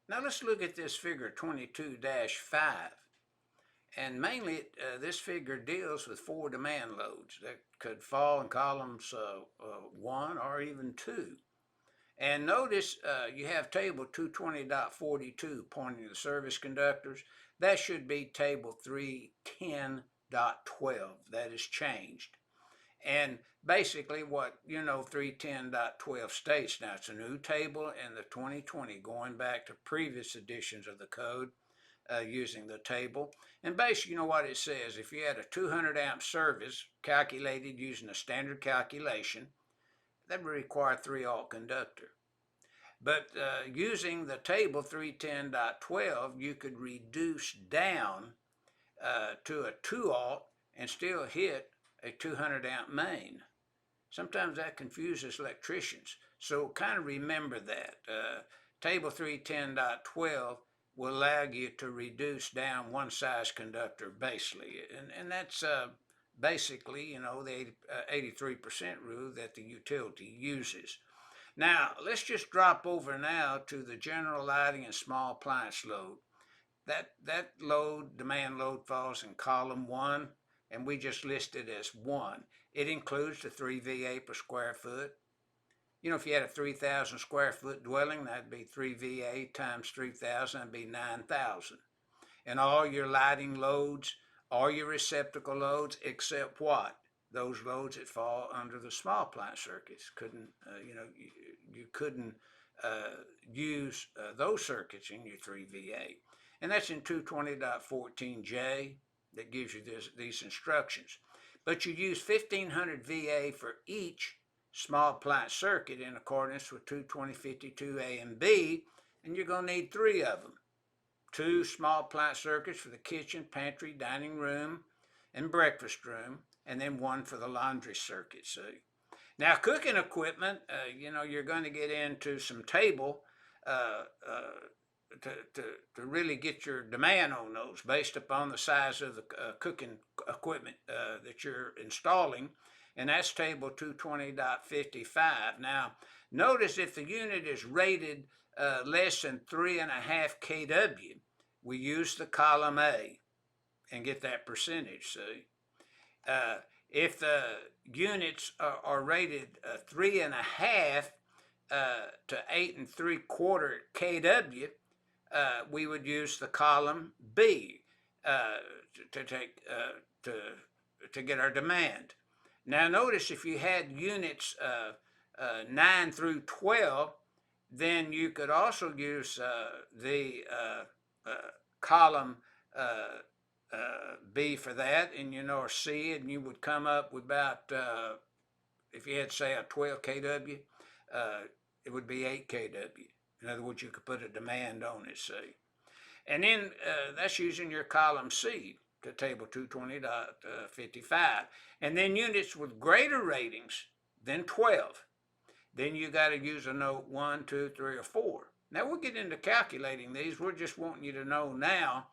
Now let's look at this figure 22-5. And mainly this figure deals with 4 demand loads that could fall in columns 1 or even 2. And notice you have table 220.42 pointing to the service conductors. That should be table 310.12. That is changed. And basically what 310.12 states, now it's a new table in the 2020 going back to previous editions of the code using the table. And basically what it says, if you had a 200 amp service calculated using a standard calculation, that would require 3-aught conductor. But using the table 310.12, you could reduce down to a 2-aught and still hit a 200 amp main. Sometimes that confuses electricians. So kind of remember that. Table 310.12 will allow you to reduce down one size conductor basically. And that's basically, the 83% rule that the utility uses. Now, let's just drop over now to the general lighting and small appliance load. That load, demand load, falls in column 1, and we just list it as 1. It includes the 3 VA per square foot. If you had a 3,000 square foot dwelling, that'd be 3 VA times 3,000, that'd be 9,000. And all your lighting loads, all your receptacle loads, except what? Those loads that fall under the small appliance circuits. You couldn't use those circuits in your 3 VA. And that's in 220.14J that gives you these instructions. But you use 1,500 VA for each small appliance circuit in accordance with 220.52A and B, and you're going to need 3 of them. 2 small appliance circuits for the kitchen, pantry, dining room, and breakfast room, and then 1 for the laundry circuit. See? Now, cooking equipment, you're going to get into some table to really get your demand on those based upon the size of the cooking equipment that you're installing. And that's table 220.55. Now, notice if the unit is rated less than 3.5 kW, we use the column A and get that percentage, see? If the units are rated 3.5 to 8.75 kW, we would use the column B to get our demand. Now notice if you had units 9 through 12, then you could also use the column B for that, and or C, and you would come up with about, if you had say a 12 kW, it would be 8 kW. In other words, you could put a demand on it, see. And then that's using your column C to table 220.55. And then units with greater ratings than 12, then you got to use a note 1, 2, 3, or 4. Now we'll get into calculating these. We're just wanting you to know now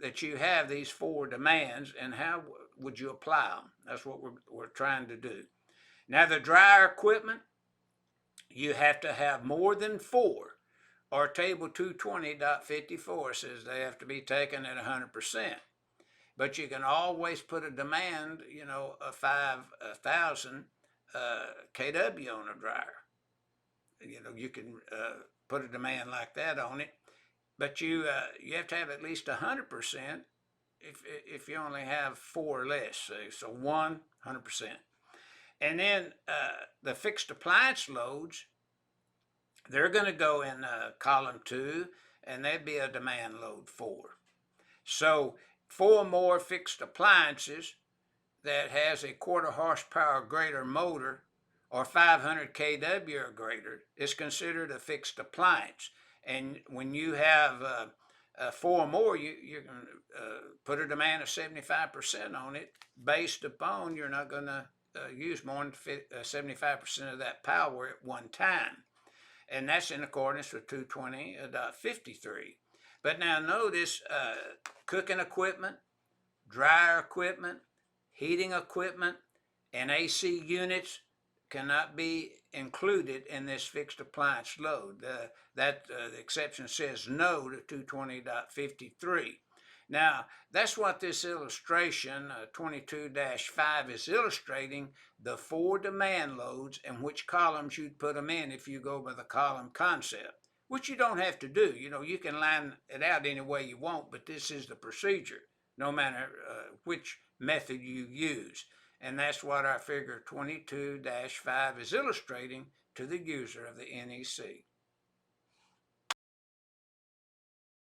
that you have these 4 demands and how would you apply them. That's what we're trying to do. Now the dryer equipment, you have to have more than 4, or table 220.54 says they have to be taken at 100%. But you can always put a demand, of 5,000 kW on a dryer. You can put a demand like that on it, but you have to have at least 100% if you only have 4 or less. So 100%. And then the fixed appliance loads, they're going to go in column 2, and they'd be a demand load 4. So 4 more fixed appliances that has a 1/4 horsepower greater motor or 500 kW or greater is considered a fixed appliance. And when you have 4 more, you can put a demand of 75% on it based upon you're not going to use more than 75% of that power at one time. And that's in accordance with 220.53. But now notice cooking equipment, dryer equipment, heating equipment, and AC units cannot be included in this fixed appliance load. The exception says no to 220.53. Now, that's what this illustration 22-5 is illustrating, the 4 demand loads and which columns you'd put them in if you go by the column concept, which you don't have to do. You know, you can line it out any way you want, but this is the procedure, no matter which method you use. And that's what our figure 22-5 is illustrating to the user of the NEC.